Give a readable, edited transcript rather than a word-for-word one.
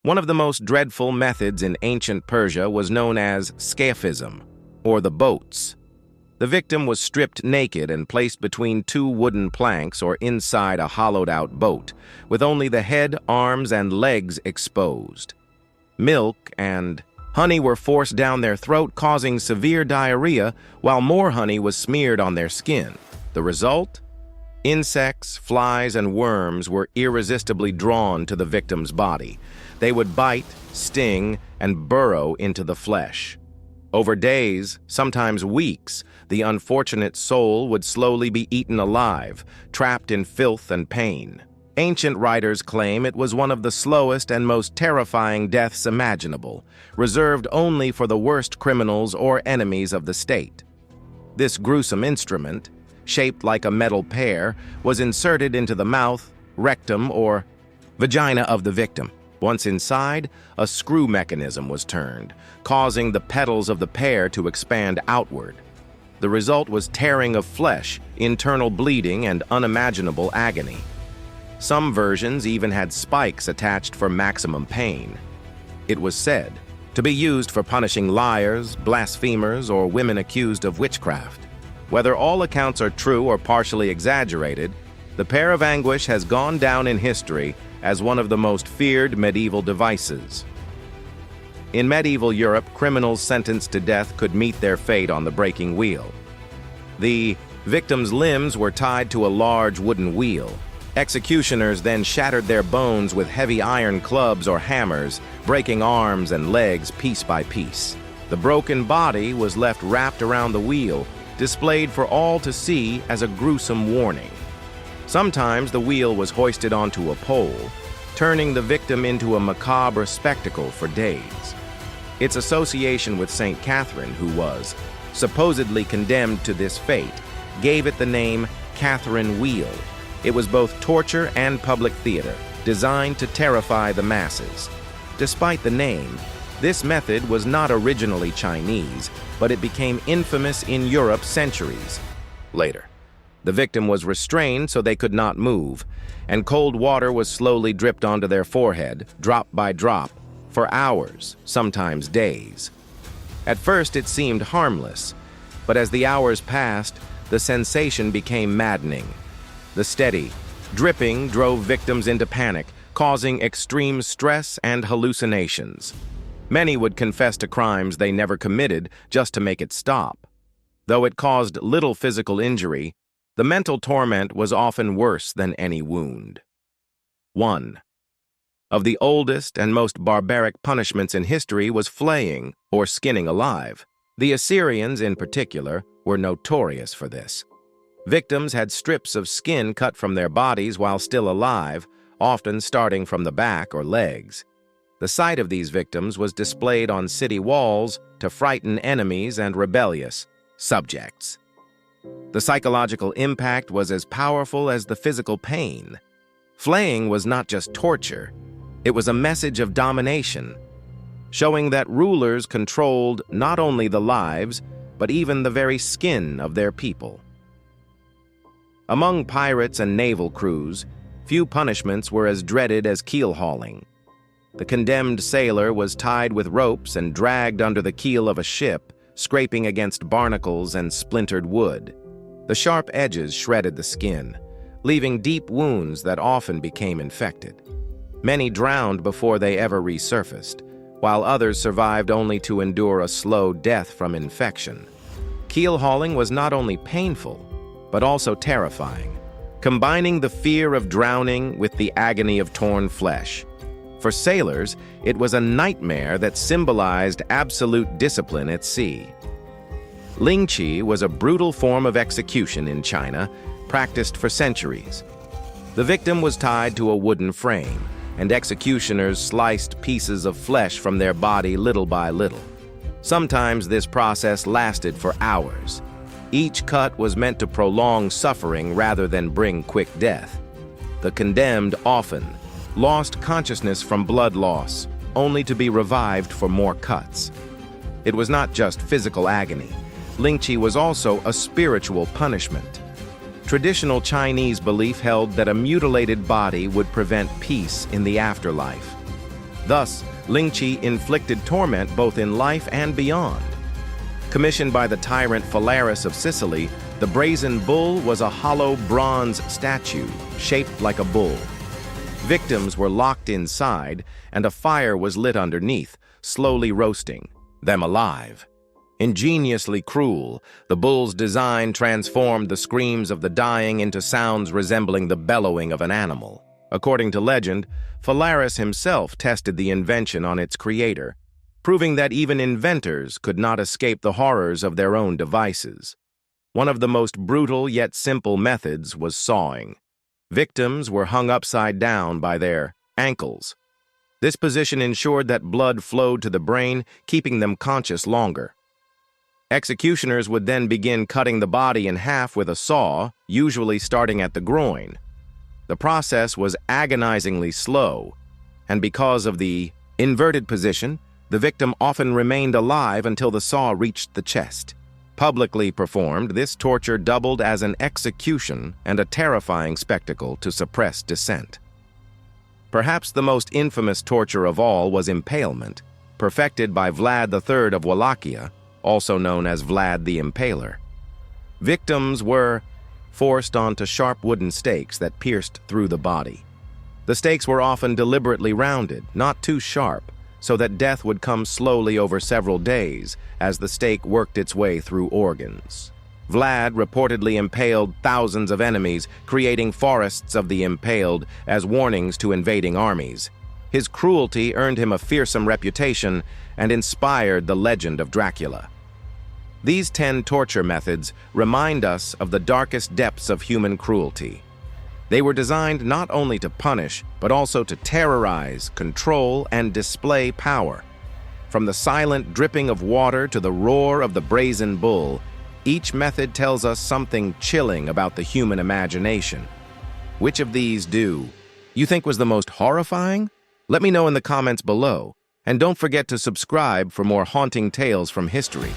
One of the most dreadful methods in ancient Persia was known as Scaphism, or the boats. The victim was stripped naked and placed between two wooden planks or inside a hollowed-out boat, with only the head, arms, and legs exposed. Milk and honey were forced down their throat, causing severe diarrhea, while more honey was smeared on their skin. The result? Insects, flies, and worms were irresistibly drawn to the victim's body. They would bite, sting, and burrow into the flesh. Over days, sometimes weeks, the unfortunate soul would slowly be eaten alive, trapped in filth and pain. Ancient writers claim it was one of the slowest and most terrifying deaths imaginable, reserved only for the worst criminals or enemies of the state. This gruesome instrument, shaped like a metal pear, was inserted into the mouth, rectum, or vagina of the victim. Once inside, a screw mechanism was turned, causing the petals of the pear to expand outward. The result was tearing of flesh, internal bleeding, and unimaginable agony. Some versions even had spikes attached for maximum pain. It was said to be used for punishing liars, blasphemers, or women accused of witchcraft. Whether all accounts are true or partially exaggerated, the Pear of Anguish has gone down in history as one of the most feared medieval devices. In medieval Europe, criminals sentenced to death could meet their fate on the breaking wheel. The victim's limbs were tied to a large wooden wheel. Executioners then shattered their bones with heavy iron clubs or hammers, breaking arms and legs piece by piece. The broken body was left wrapped around the wheel, displayed for all to see as a gruesome warning. Sometimes the wheel was hoisted onto a pole, turning the victim into a macabre spectacle for days. Its association with Saint Catherine, who was supposedly condemned to this fate, gave it the name Catherine Wheel. It was both torture and public theater, designed to terrify the masses. Despite the name, this method was not originally Chinese, but it became infamous in Europe centuries later. The victim was restrained so they could not move, and cold water was slowly dripped onto their forehead, drop by drop, for hours, sometimes days. At first it seemed harmless, but as the hours passed, the sensation became maddening. The steady dripping drove victims into panic, causing extreme stress and hallucinations. Many would confess to crimes they never committed just to make it stop. Though it caused little physical injury, the mental torment was often worse than any wound. 1. Of the oldest and most barbaric punishments in history was flaying, or skinning alive. The Assyrians, in particular, were notorious for this. Victims had strips of skin cut from their bodies while still alive, often starting from the back or legs. The sight of these victims was displayed on city walls to frighten enemies and rebellious subjects. The psychological impact was as powerful as the physical pain. Flaying was not just torture, it was a message of domination, showing that rulers controlled not only the lives, but even the very skin of their people. Among pirates and naval crews, few punishments were as dreaded as keelhauling. The condemned sailor was tied with ropes and dragged under the keel of a ship, scraping against barnacles and splintered wood. The sharp edges shredded the skin, leaving deep wounds that often became infected. Many drowned before they ever resurfaced, while others survived only to endure a slow death from infection. Keelhauling was not only painful, but also terrifying, combining the fear of drowning with the agony of torn flesh. For sailors, it was a nightmare that symbolized absolute discipline at sea. Lingchi was a brutal form of execution in China, practiced for centuries. The victim was tied to a wooden frame, and executioners sliced pieces of flesh from their body little by little. Sometimes this process lasted for hours. Each cut was meant to prolong suffering rather than bring quick death. The condemned often lost consciousness from blood loss, only to be revived for more cuts. It was not just physical agony. Lingchi was also a spiritual punishment. Traditional Chinese belief held that a mutilated body would prevent peace in the afterlife. Thus, Lingchi inflicted torment both in life and beyond. Commissioned by the tyrant Phalaris of Sicily, the Brazen Bull was a hollow bronze statue shaped like a bull. Victims were locked inside, and a fire was lit underneath, slowly roasting them alive. Ingeniously cruel, the bull's design transformed the screams of the dying into sounds resembling the bellowing of an animal. According to legend, Phalaris himself tested the invention on its creator, proving that even inventors could not escape the horrors of their own devices. One of the most brutal yet simple methods was sawing. Victims were hung upside down by their ankles. This position ensured that blood flowed to the brain, keeping them conscious longer. Executioners would then begin cutting the body in half with a saw, usually starting at the groin. The process was agonizingly slow, and because of the inverted position, the victim often remained alive until the saw reached the chest. Publicly performed, this torture doubled as an execution and a terrifying spectacle to suppress dissent. Perhaps the most infamous torture of all was impalement, perfected by Vlad III of Wallachia, also known as Vlad the Impaler. Victims were forced onto sharp wooden stakes that pierced through the body. The stakes were often deliberately rounded, not too sharp, so that death would come slowly over several days as the stake worked its way through organs. Vlad reportedly impaled thousands of enemies, creating forests of the impaled as warnings to invading armies. His cruelty earned him a fearsome reputation and inspired the legend of Dracula. These 10 torture methods remind us of the darkest depths of human cruelty. They were designed not only to punish, but also to terrorize, control, and display power. From the silent dripping of water to the roar of the Brazen Bull, each method tells us something chilling about the human imagination. Which of these do you think was the most horrifying? Let me know in the comments below, and don't forget to subscribe for more haunting tales from history.